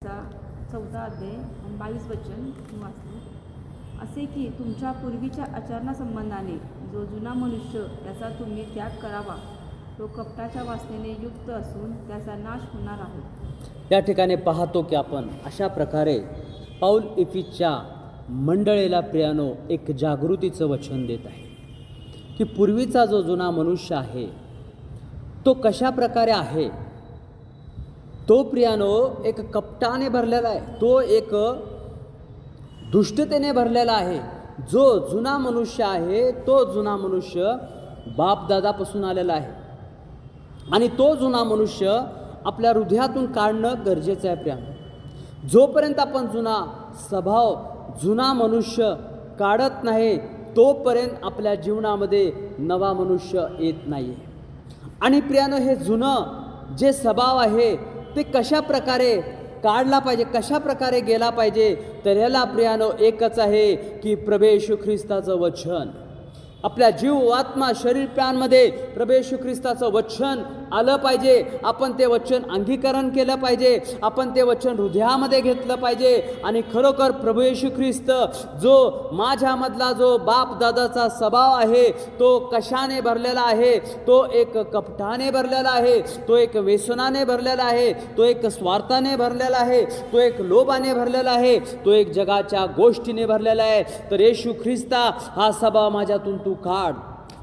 14 अध्याय आणि 22 वचन मी वाचले. असे की तुमच्या पूर्वीच्या आचरणासंबंधाने जो जुना मनुष्य त्याचा तुम्ही त्याग करावा, तो कपटाच्या वासनेने युक्त असून त्याचा नाश होणार आहे. या ठिकाणी पाहतो की आपण अशा प्रकारे पाऊल इफिसच्या मंडळीला प्रियानो एक जागृतीचं वचन देत आहे की पूर्वीचा जो जुना मनुष्य आहे तो कशा प्रकारे आहे. तो प्रियानो एक कपटाने भरलेला आहे, तो एक दुष्टतेने भरलेला आहे. जो जुना मनुष्य आहे तो जुना मनुष्य बापदादापासून आलेला आहे आणि तो जुना मनुष्य आपल्या हृदयातून काढणं गरजेचं आहे. प्रियानो, जोपर्यंत आपण जुना स्वभाव जुना मनुष्य काढत नाही तोपर्यंत आपल्या जीवनामध्ये नवा मनुष्य येत नाही. आणि प्रियानो, हे जुनं जे स्वभाव आहे ते कशा प्रकारे काढला पाहिजे, कशा प्रकारे गेला पाहिजे, तर याला प्रियानो एकच आहे की प्रभू येशू ख्रिस्ताचं वचन आपल्या जीव आत्मा शरीर प्राणांमध्ये प्रभू येशू ख्रिस्ताचं वचन आलं पाहिजे. आपण ते वचन अंगीकरण केलं पाहिजे, आपण ते वचन हृदयामध्ये घेतलं पाहिजे. आणि खरोखर प्रभू येशू ख्रिस्त जो माझ्यामधला जो बाप दादाचा स्वभाव आहे तो कशाने भरलेला आहे, तो एक कपटाने भरलेला आहे, तो एक व्यसनाने भरलेला आहे, तो एक स्वार्थाने भरलेला आहे, तो एक लोभाने भरलेला आहे, तो एक जगाच्या गोष्टीने भरलेला आहे. तर येशू ख्रिस्ता हा स्वभाव माझ्यातून तू काढ.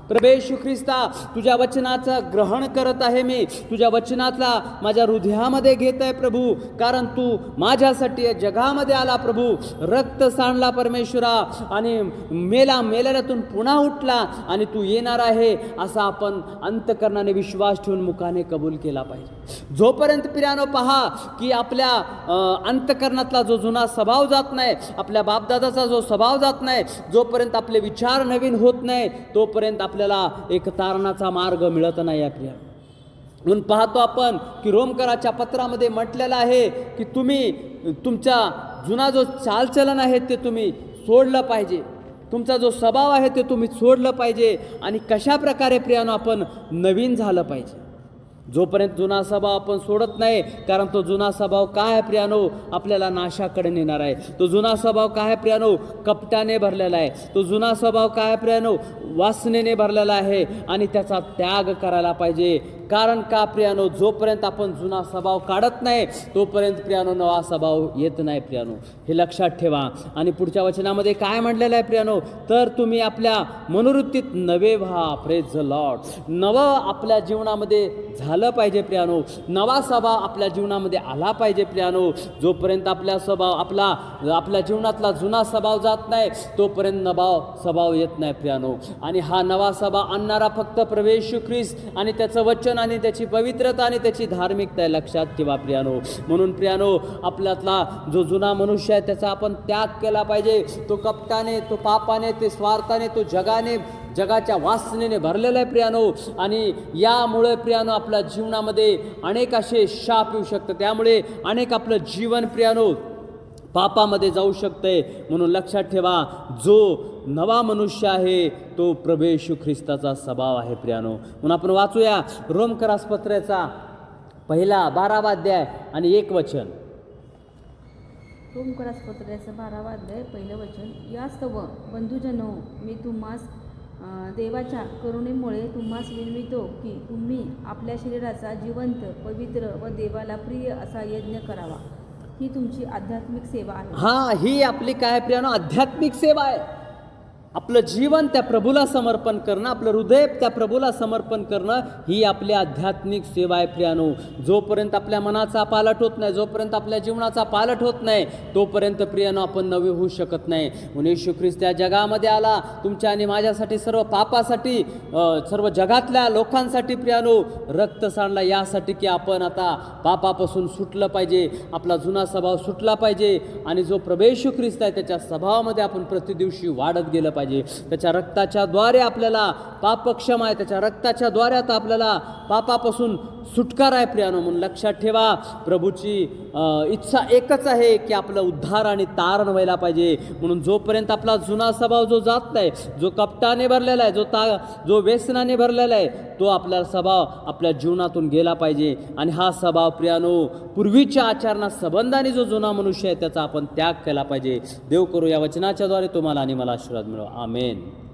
प्रभू येशू ख्रिस्ता, तुझ्या वचनाचं ग्रहण करत आहे मी, तुझ्या वचनातला माझ्या हृदयामध्ये घेत आहे प्रभू, कारण तू माझ्यासाठी जगामध्ये आला प्रभू, रक्त सांडला परमेश्वरा आणि मेल्यातून पुन्हा उठला आणि तू येणार आहे असा आपण अंतकरणाने विश्वास ठेवून मुखाने कबूल केला पाहिजे. जोपर्यंत प्रियानो पहा की आपल्या अंतकरणातला जो जुना स्वभाव जात नाही, आपल्या बापदादाचा जो स्वभाव जात नाही, जोपर्यंत आपले विचार नवीन होत नाही तोपर्यंत आपल्याला एक तारणाचा मार्ग मिळत नाही. या प्रिया म्हणून पाहतो आपण की रोमकराच्या पत्रामध्ये म्हटलेलं आहे की तुम्ही तुमचा जुना जो चालचलन आहे ते तुम्ही सोडलं पाहिजे, तुमचा जो स्वभाव आहे ते तुम्ही सोडलं पाहिजे. आणि कशा प्रकारे प्रियानो आपण नवीन झालं पाहिजे. जोपर्यंत जुना स्वभाव आपण सोडत नाही, कारण तो जुना स्वभाव काय आहे प्रियानो, आपल्याला नाशाकडे नेणार आहे. तो जुना स्वभाव काय आहे प्रियानो, कपटाने भरलेला आहे. तो जुना स्वभाव काय आहे प्रियानो, वासनेने भरलेला आहे आणि त्याचा त्याग करायला पाहिजे. कारण का प्रियानो, जोपर्यंत आपण जुना स्वभाव काढत नाही तोपर्यंत प्रियानो नवा स्वभाव येत नाही. प्रियानो, हे लक्षात ठेवा. आणि पुढच्या वचनामध्ये काय म्हटलेलं आहे प्रियानो, तर तुम्ही आपल्या मनोवृत्तीत नवे व्हा. Praise the Lord. नवं आपल्या जीवनामध्ये झालं पाहिजे प्रियानो, नवा स्वभाव आपल्या जीवनामध्ये आला पाहिजे प्रियानो. जोपर्यंत आपल्या स्वभाव आपल्या जीवनातला जुना स्वभाव जात नाही तोपर्यंत नवा स्वभाव येत नाही प्रियानो. आणि हा नवा स्वभाव आणणारा फक्त प्रभू येशू ख्रिस्त आणि त्याचं वचन आणि त्याची पवित्रता आणि त्याची धार्मिकता आहे. लक्षात ठेवा प्रियानो. म्हणून प्रियानो, आपल्यातला जो जुना मनुष्य आहे त्याचा आपण त्याग केला पाहिजे. तो कपटाने, तो पापाने, ते स्वार्थाने, तो जगाच्या वासनेने भरलेला आहे प्रियानो. आणि यामुळे प्रियानो आपल्या जीवनामध्ये अनेक असे शाप येऊ शकतात. त्यामुळे अनेक आपलं जीवन प्रियानो पापामध्ये जाऊ शकते. म्हणून लक्षात ठेवा, जो नवा मनुष्य आहे तो प्रभू येशू ख्रिस्ताचा स्वभाव आहे प्रियानो. म्हणून आपण वाचूया रोमकरास पत्राचा 12 अध्याय आणि 1 वचन. रोमकरास पत्राचा 12 अध्याय 1 वचन. यास्तव बंधुजनो, मी तुम्हास देवाच्या करुणेमुळे तुम्हास विनवितो की तुम्ही आपल्या शरीराचा जिवंत, पवित्र व देवाला प्रिय असा यज्ञ करावा. ही तुमची आध्यात्मिक सेवा आहे. ही आपली काय प्रियानो, आध्यात्मिक सेवा आहे. आपलं जीवन त्या प्रभूला समर्पण करणं, आपलं हृदय त्या प्रभूला समर्पण करणं ही आपली आध्यात्मिक सेवा आहे प्रियानो. जोपर्यंत आपल्या मनाचा पालट होत नाही, जोपर्यंत आपल्या जीवनाचा पालट होत नाही तोपर्यंत प्रियानो आपण नवे होऊ शकत नाही. म्हणून येशू ख्रिस्त या जगामध्ये आला तुमच्या आणि माझ्यासाठी, सर्व पापासाठी, सर्व जगातल्या लोकांसाठी प्रियानो रक्त सांडला, यासाठी की आपण आता पापापासून सुटलं पाहिजे, आपला जुना स्वभाव सुटला पाहिजे. आणि जो प्रभू येशू ख्रिस्त आहे त्याच्या स्वभावामध्ये आपण प्रतिदिवशी वाढत गेलं पाहिजे. त्याच्या रक्ताच्या द्वारे आपल्याला पापक्षम आहे, त्याच्या रक्ताच्या द्वारे आता आपल्याला पापापासून सुटकार आहे प्रियानो. म्हणून लक्षात ठेवा, प्रभूची इच्छा एकच आहे की आपलं उद्धार आणि तारण व्हायला पाहिजे. म्हणून जोपर्यंत आपला जुना स्वभाव जो जात नाही, जो कपटाने भरलेला आहे, जो व्यसनाने भरलेला आहे, तो आपला स्वभाव आपल्या जीवनातून गेला पाहिजे. आणि हा स्वभाव प्रियानो, पूर्वीच्या आचरणा संबंधाने जो जुना मनुष्य आहे त्याचा आपण त्याग केला पाहिजे. देव करू या वचनाच्याद्वारे तुम्हाला आणि मला आशीर्वाद मिळो. आमेन.